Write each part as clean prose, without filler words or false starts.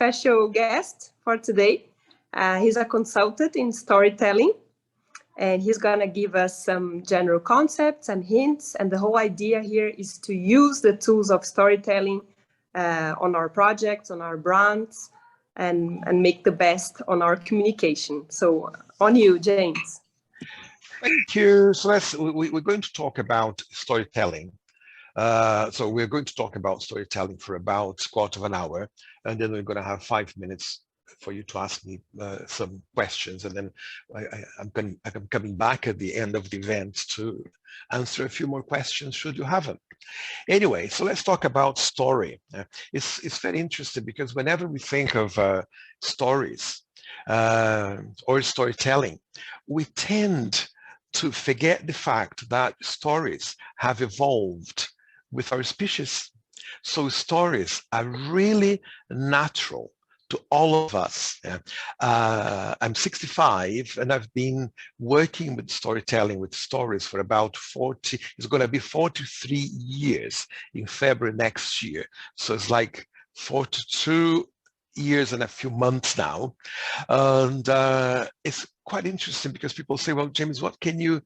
special guest for today. He's a consultant in storytelling, and he's gonna give us some general concepts and hints. And the whole idea here is to use the tools of storytelling on our projects, on our brands, and make the best on our communication. So on you, James. Thank you. So we're going to talk about storytelling. So we're going to talk about storytelling for about a quarter of an hour, and then we're going to have 5 minutes for you to ask me some questions, and then I'm coming back at the end of the event to answer a few more questions should you have them. Anyway, so let's talk about story. It's very interesting because whenever we think of stories or storytelling, we tend to forget the fact that stories have evolved with our species. So stories are really natural to all of us. I'm 65 and I've been working with storytelling, with stories for about 40, it's going to be 43 years in February next year. So it's like 42 years and a few months now. And it's quite interesting because people say, well, James, what can you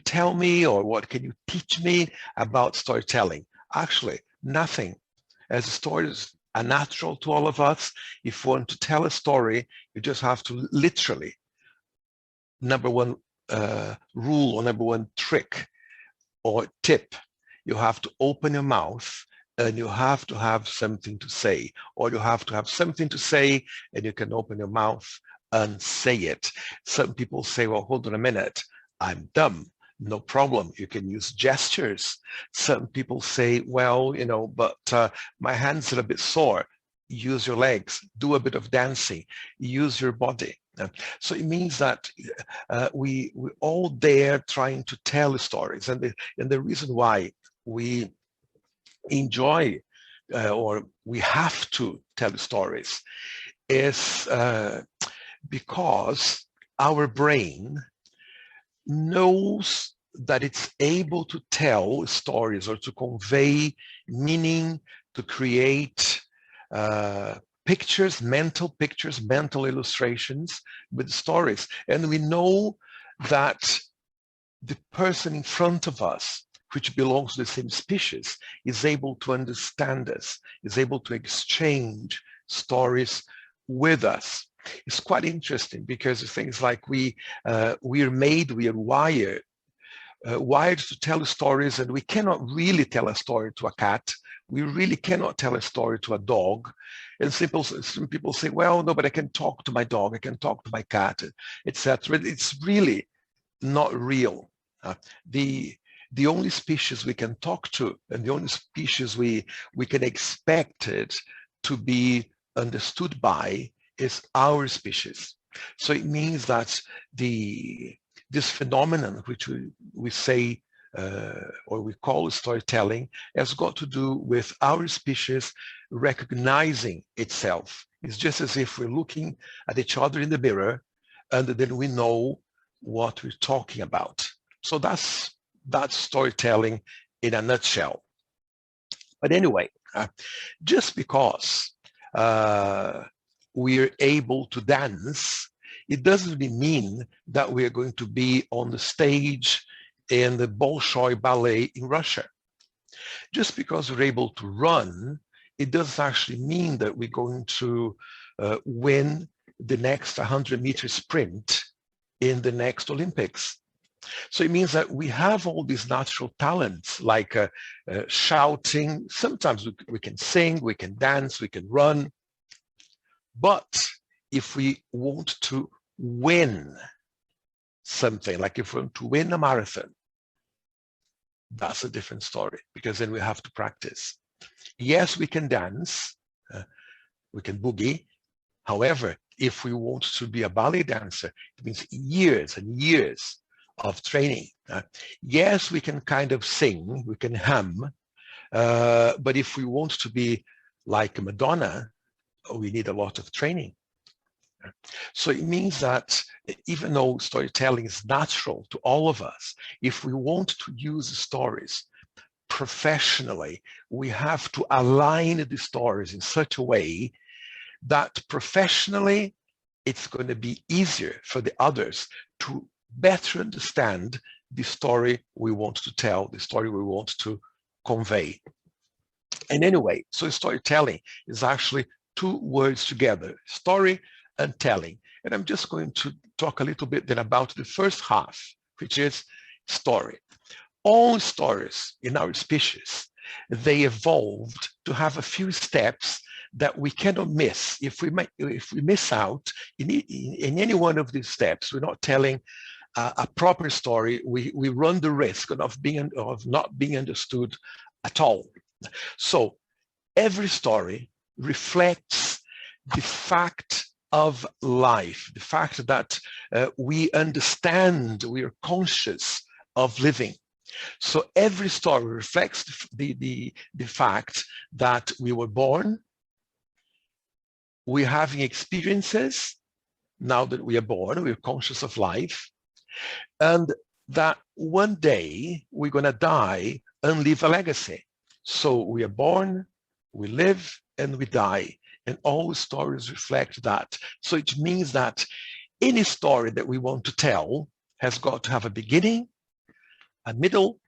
tell me, or what can you teach me about storytelling? Actually, nothing. As stories are natural to all of us, if you want to tell a story, you just have to literally, number one rule or number one trick or tip, you have to open your mouth and you have to have something to say, or you have to have something to say and you can open your mouth and say it. Some people say, well, hold on a minute, I'm dumb. No problem, you can use gestures. Some people say, well, you know, but my hands are a bit sore. Use your legs, do a bit of dancing, use your body. So it means that we're all there trying to tell stories. And the reason why we enjoy or we have to tell stories is because our brain knows that it's able to tell stories or to convey meaning, to create pictures, mental illustrations with stories. And we know that the person in front of us, which belongs to the same species, is able to understand us, is able to exchange stories with us. It's quite interesting because things like we are wired to tell stories, and we cannot really tell a story to a cat. We really cannot tell a story to a dog. And some people say, well, no, but I can talk to my dog, I can talk to my cat, etc. It's really not real. The only species we can talk to, and the only species we can expect it to be understood by, is our species. So it means that this phenomenon, which we say or we call storytelling, has got to do with our species recognizing itself. It's just as if we're looking at each other in the mirror, and then we know what we're talking about. So that's storytelling in a nutshell. But anyway, just because we're able to dance, it doesn't really mean that we're going to be on the stage in the Bolshoi Ballet in Russia. Just because we're able to run, it doesn't actually mean that we're going to win the next 100-meter sprint in the next Olympics. So it means that we have all these natural talents, like shouting. Sometimes we can sing, we can dance, we can run. But if we want to win something, like if we want to win a marathon, that's a different story, because then we have to practice. Yes, we can dance, we can boogie. However, if we want to be a ballet dancer, it means years and years of training. Yes, we can kind of sing, we can hum, but if we want to be like Madonna, we need a lot of training. So it means that even though storytelling is natural to all of us, if we want to use stories professionally, we have to align the stories in such a way that professionally, it's going to be easier for the others to better understand the story we want to tell, the story we want to convey. And anyway, so storytelling is actually two words together, story and telling. And I'm just going to talk a little bit then about the first half, which is story. All stories in our species, they evolved to have a few steps that we cannot miss. If we miss out in any one of these steps, we're not telling a proper story. We run the risk of not being understood at all. So every story reflects the fact of life, the fact that we understand, we are conscious of living. So every story reflects the fact that we were born, we're having experiences now that we are born, we're conscious of life, and that one day we're going to die and leave a legacy. So we are born, we live, and we die. And all stories reflect that. So it means that any story that we want to tell has got to have a beginning, a middle,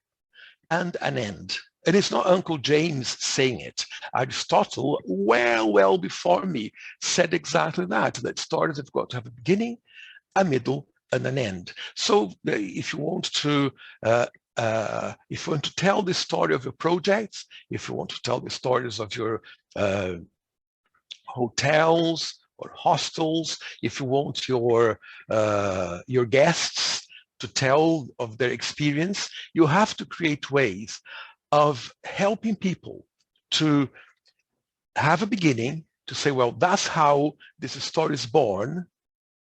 and an end. And it's not Uncle James saying it. Aristotle, well before me, said exactly that stories have got to have a beginning, a middle, and an end. So if you want to tell the story of your projects, if you want to tell the stories of your hotels or hostels, if you want your guests to tell of their experience, you have to create ways of helping people to have a beginning, to say, well, that's how this story is born.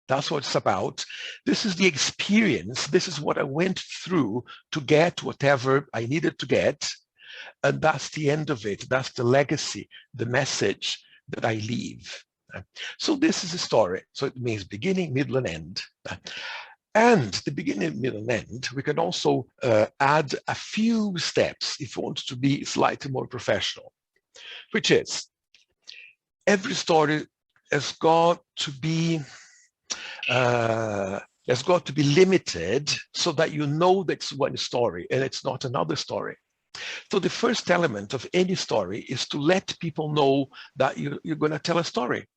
That's what it's about. This is the experience. This is what I went through to get whatever I needed to get. And that's the end of it. That's the legacy, the message that I leave. So this is a story. So it means beginning, middle, and end. And the beginning, middle, and end, we can also add a few steps if you want to be slightly more professional, which is every story has got to be limited so that you know that's one story and it's not another story. So the first element of any story is to let people know that you're going to tell a story.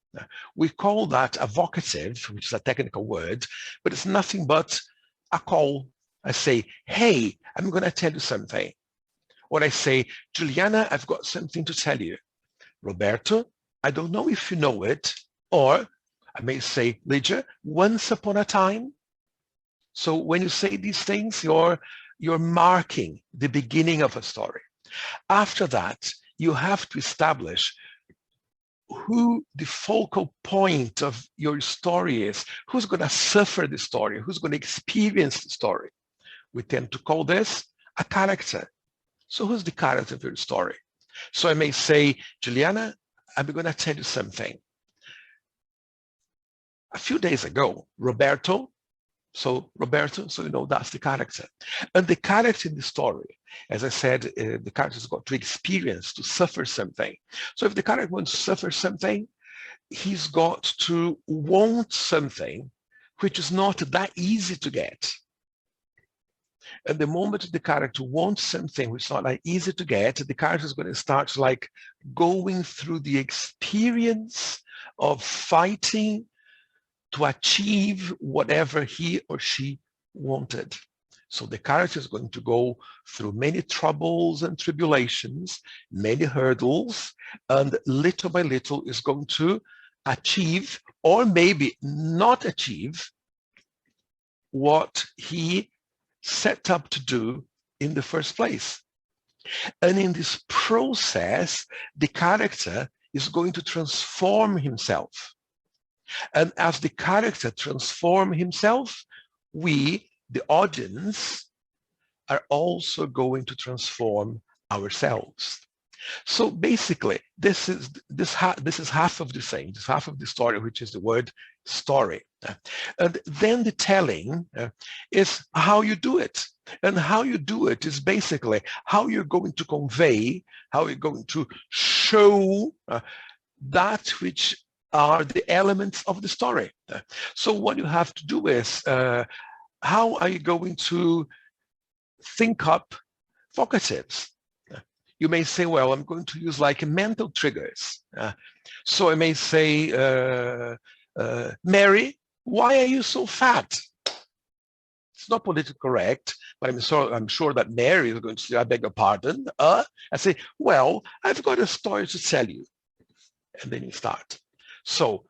We call that a vocative, which is a technical word, but it's nothing but a call. I say, hey, I'm going to tell you something. Or I say, Juliana, I've got something to tell you. Roberto, I don't know if you know it. Or I may say, Lydia, once upon a time. So when you say these things, you're marking the beginning of a story. After that, you have to establish who the focal point of your story is, who's going to suffer the story, who's going to experience the story. We tend to call this a character. So who's the character of your story? So I may say, Juliana, I'm going to tell you something. A few days ago, Roberto, so you know that's the character. And the character in the story, as I said, the character's got to experience, to suffer something. So if the character wants to suffer something, he's got to want something which is not that easy to get. And the moment the character wants something which is not that easy to get, the character is going to start like going through the experience of fighting to achieve whatever he or she wanted. So the character is going to go through many troubles and tribulations, many hurdles, and little by little is going to achieve, or maybe not achieve, what he set up to do in the first place. And in this process, the character is going to transform himself. And as the character transforms himself, we, the audience, are also going to transform ourselves. So basically, this is half of the same. This half of the story, which is the word story. And then the telling is how you do it. And how you do it is basically how you're going to convey, how you're going to show that which are the elements of the story. So what you have to do is, how are you going to think up vocatives? You may say, well, I'm going to use like mental triggers. So I may say, Mary, why are you so fat? It's not politically correct, but I'm sure that Mary is going to say, I beg your pardon. I say, well, I've got a story to tell you. And then you start. So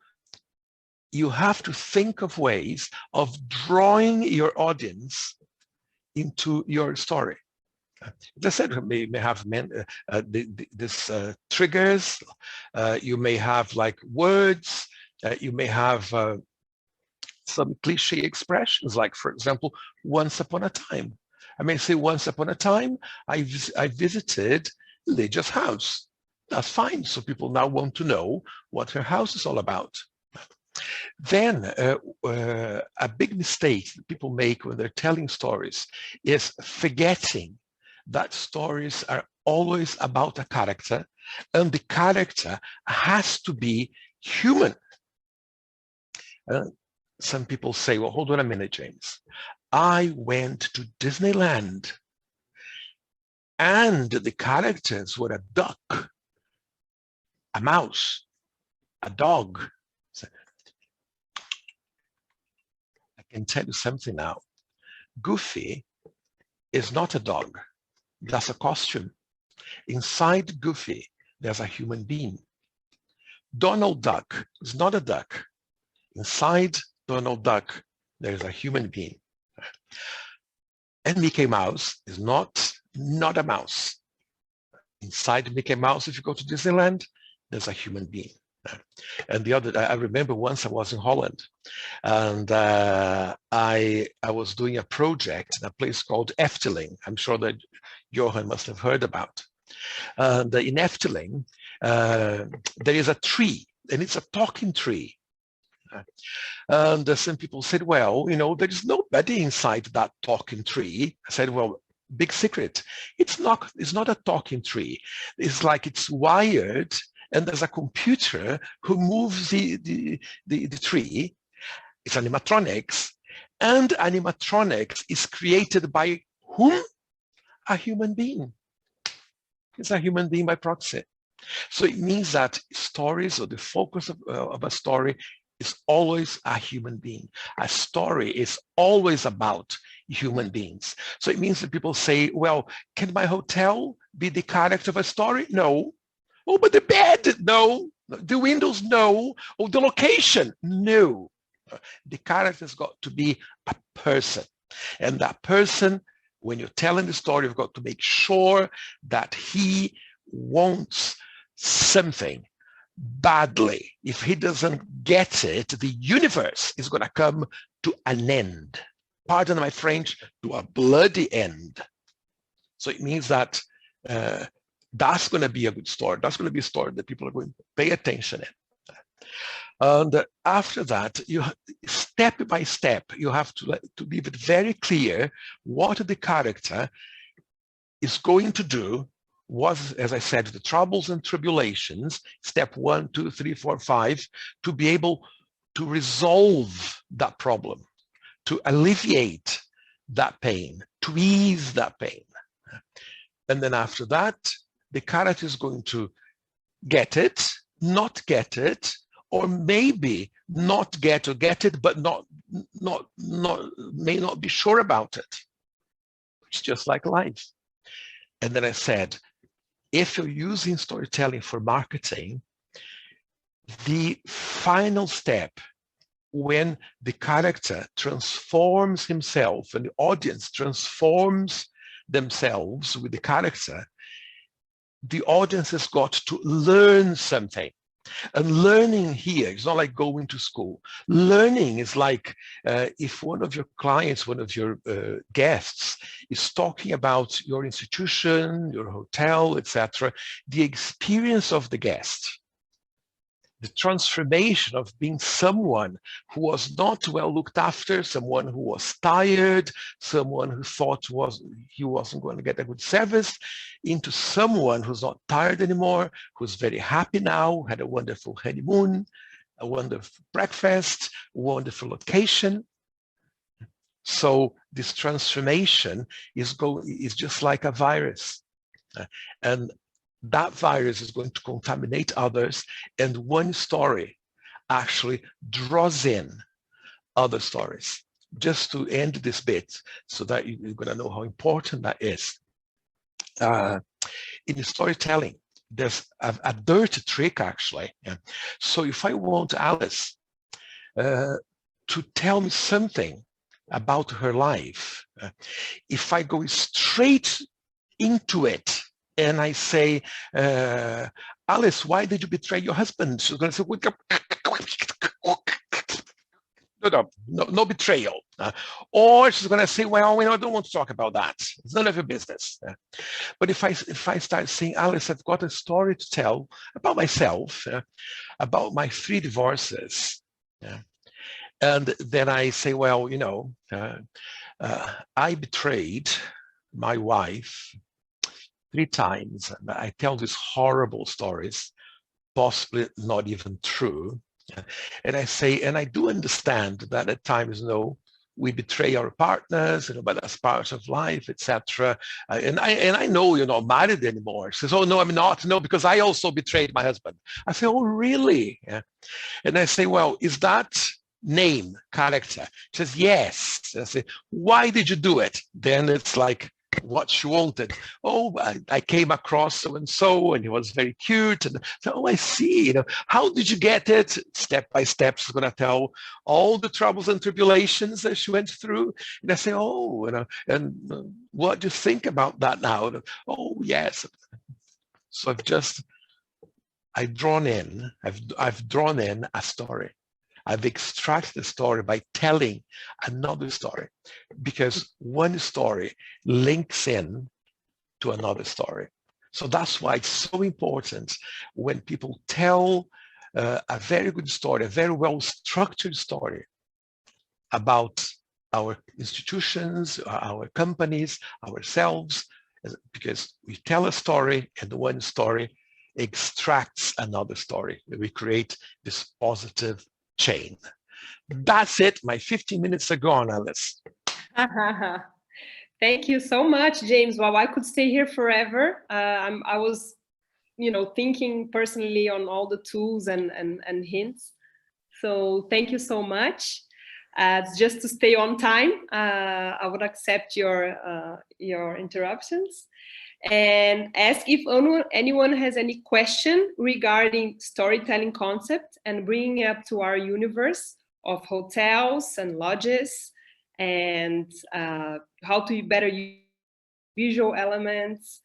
you have to think of ways of drawing your audience into your story. As I said, you may have this triggers, you may have like words, you may have some cliche expressions, like, for example, once upon a time. I may say, once upon a time, I visited Lydia's house. That's fine. So people now want to know what her house is all about. Then a big mistake that people make when they're telling stories is forgetting that stories are always about a character, and the character has to be human. Some people say, well, hold on a minute, James. I went to Disneyland and the characters were a duck, a mouse, a dog. I can tell you something now. Goofy is not a dog. That's a costume. Inside Goofy, there's a human being. Donald Duck is not a duck. Inside Donald Duck, there's a human being. And Mickey Mouse is not a mouse. Inside Mickey Mouse, if you go to Disneyland, there's a human being. And the other, I remember once I was in Holland, and I was doing a project in a place called Efteling. I'm sure that Johan must have heard about. And in Efteling, there is a tree, and it's a talking tree. And some people said, well, you know, there is nobody inside that talking tree. I said, well, big secret. It's not a talking tree. It's like it's wired, and there's a computer who moves the tree. It's animatronics, and animatronics is created by whom? A human being. It's a human being by proxy. So it means that stories, or the focus of a story, is always a human being. A story is always about human beings. So it means that people say, well, can my hotel be the character of a story? No. Oh, but the bed? No. The windows? No. Oh, the location? No. The character's got to be a person. And that person, when you're telling the story, you've got to make sure that he wants something badly. If he doesn't get it, the universe is going to come to an end. Pardon my French, to a bloody end. So it means that that's going to be a good story. That's going to be a story that people are going to pay attention in. And after that, you step by step, you have to leave it very clear what the character is going to do. Was, as I said, the troubles and tribulations, step 1, 2, 3, 4, 5, to be able to resolve that problem, to alleviate that pain, to ease that pain. And then after that, the character is going to get it, not get it, or maybe not get or get it, but may not be sure about it. It's just like life. And then I said, if you're using storytelling for marketing, the final step, when the character transforms himself and the audience transforms themselves with the character, the audience has got to learn something. And learning here is not like going to school. Learning is like if one of your clients, one of your guests is talking about your institution, your hotel, etc., the experience of the guest, the transformation of being someone who was not well looked after, someone who was tired, someone who thought he wasn't going to get a good service, into someone who's not tired anymore, who's very happy now, had a wonderful honeymoon, a wonderful breakfast, wonderful location. So this transformation is just like a virus. And that virus is going to contaminate others, and one story actually draws in other stories. Just to end this bit, so that you're going to know how important that is. In storytelling, there's a dirty trick, actually. So if I want Alice to tell me something about her life, if I go straight into it and I say, Alice, why did you betray your husband? She's going to say, no betrayal. Or she's going to say, well, I don't want to talk about that. It's none of your business. But if I start saying, Alice, I've got a story to tell about myself, about my 3 divorces. And then I say, well, I betrayed my wife 3 times. And I tell these horrible stories, possibly not even true. And I say, and I do understand that at times, we betray our partners, but that's part of life, etc. And I know you're not married anymore. She says, oh, no, I'm not. No, because I also betrayed my husband. I say, oh, really? And I say, well, is that name, character? She says, yes. I say, why did you do it? Then it's like what she wanted. Oh, I came across so-and-so, and he was very cute. And so, oh, I see. How did you get it? Step by step, she's going to tell all the troubles and tribulations that she went through. And I say, oh, and what do you think about that now? Oh, yes. So I've drawn in a story. I've extracted the story by telling another story, because one story links in to another story. So that's why it's so important when people tell a very good story, a very well-structured story about our institutions, our companies, ourselves, because we tell a story and one story extracts another story. We create this positive chain. That's it. My 15 minutes are gone, Alice. Thank you so much, James. Wow, I could stay here forever. I was, thinking personally on all the tools and hints. So thank you so much. Just to stay on time, I would accept your interruptions and ask if anyone has any question regarding storytelling concept and bringing it up to our universe of hotels and lodges, and how to better use visual elements.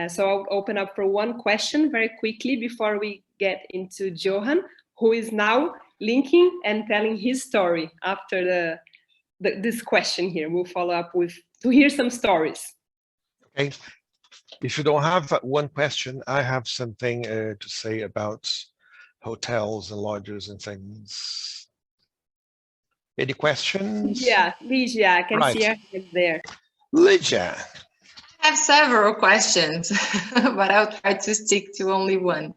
So I'll open up for one question very quickly before we get into Johan, who is now linking and telling his story after this question here. We'll follow up to hear some stories. Okay. If you don't have one question, I have something to say about hotels and lodges and things. Any questions? Yeah, Lydia, I can see her there. Lydia. I have several questions, but I'll try to stick to only one.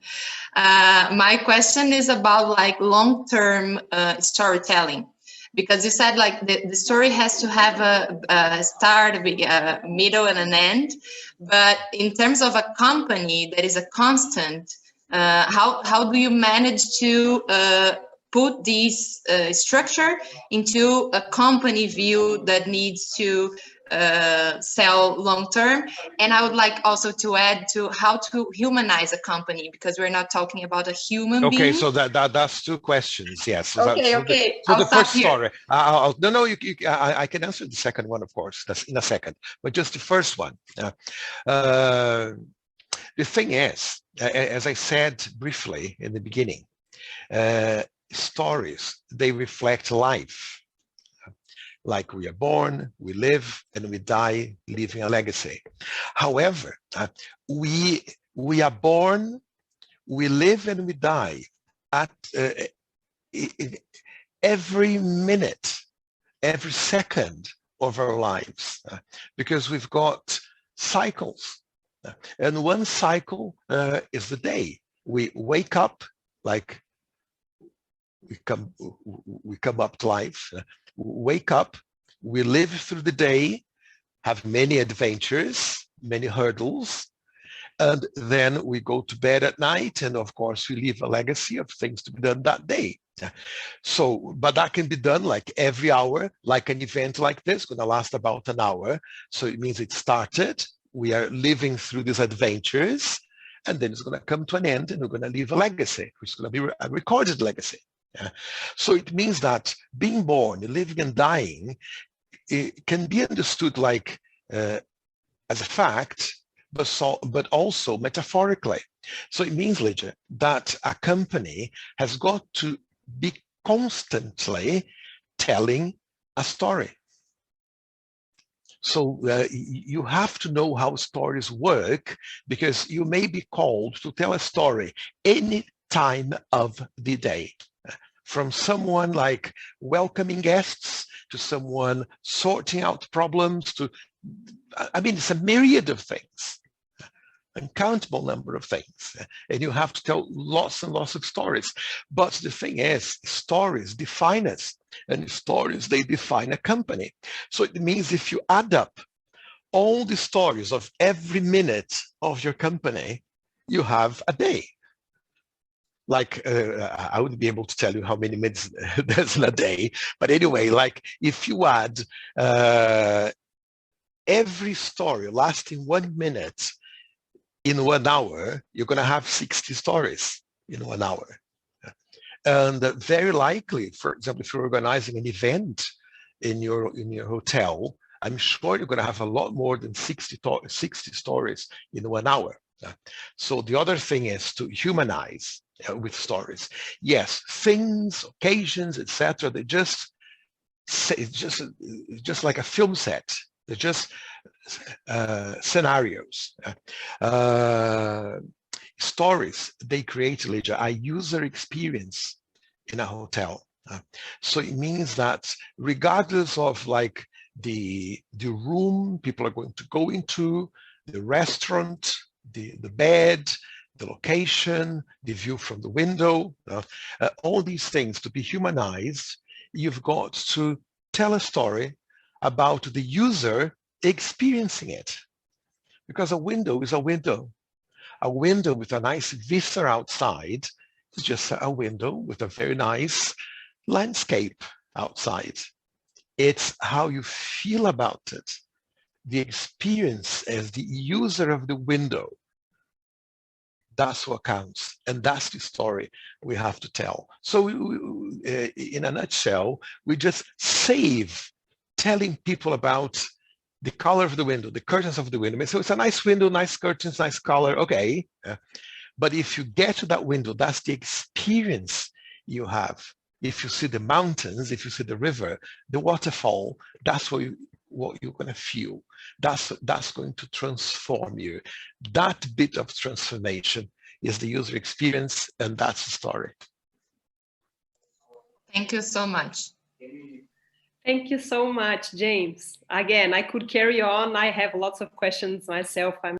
My question is about long-term storytelling, because you said the story has to have a start, a middle, and an end. But in terms of a company that is a constant, how do you manage to put this structure into a company view that needs to sell long term? And I would like also to add to how to humanize a company, because we're not talking about a human being. Okay, so that's 2 questions. Yes. Okay. So the first story. I can answer the second one, of course. That's in a second. But just the first one. The thing is, as I said briefly in the beginning, stories, they reflect life. Like we are born, we live, and we die, leaving a legacy. However, we are born, we live, and we die at every minute, every second of our lives, because we've got cycles. And one cycle is the day. We wake up like we come up to life, wake up, we live through the day, have many adventures, many hurdles, and then we go to bed at night, and of course we leave a legacy of things to be done that day. So, but that can be done like every hour, like an event like this, going to last about an hour. So it means it started, we are living through these adventures, and then it's going to come to an end, and we're going to leave a legacy, which is going to be a recorded legacy. So it means that being born, living and dying, it can be understood like as a fact, but also metaphorically. So it means, Lydia, that a company has got to be constantly telling a story. So you have to know how stories work, because you may be called to tell a story any time of the day. From someone like welcoming guests, to someone sorting out problems, to, I mean, it's a myriad of things, uncountable number of things. And you have to tell lots and lots of stories. But the thing is, stories define us, and stories, they define a company. So it means if you add up all the stories of every minute of your company, you have a day. Like, I wouldn't be able to tell you how many minutes there's in a day, but anyway, like if you add every story lasting 1 minute in 1 hour, you're going to have 60 stories in 1 hour. And very likely, for example, if you're organizing an event in your hotel, I'm sure you're going to have a lot more than 60 stories in 1 hour. So the other thing is to humanize with stories. Yes, things, occasions, etc. They just just like a film set. They're just scenarios. Stories, they create, Lydia, a user experience in a hotel. So it means that regardless of like the room people are going to go into, the restaurant, the bed, the location, the view from the window, all these things, to be humanized, you've got to tell a story about the user experiencing it. Because a window is a window. A window with a nice vista outside is just a window with a very nice landscape outside. It's how you feel about it, the experience as the user of the window. That's what counts, and that's the story we have to tell. So in a nutshell, we just save telling people about the color of the window, the curtains of the window. So it's a nice window, nice curtains, nice color, okay. But if you get to that window, that's the experience you have. If you see the mountains, if you see the river, the waterfall, that's what you're going to feel. That's going to transform you. That bit of transformation is the user experience, and that's the story. Thank you so much. Thank you so much, James. Again, I could carry on. I have lots of questions myself. I'm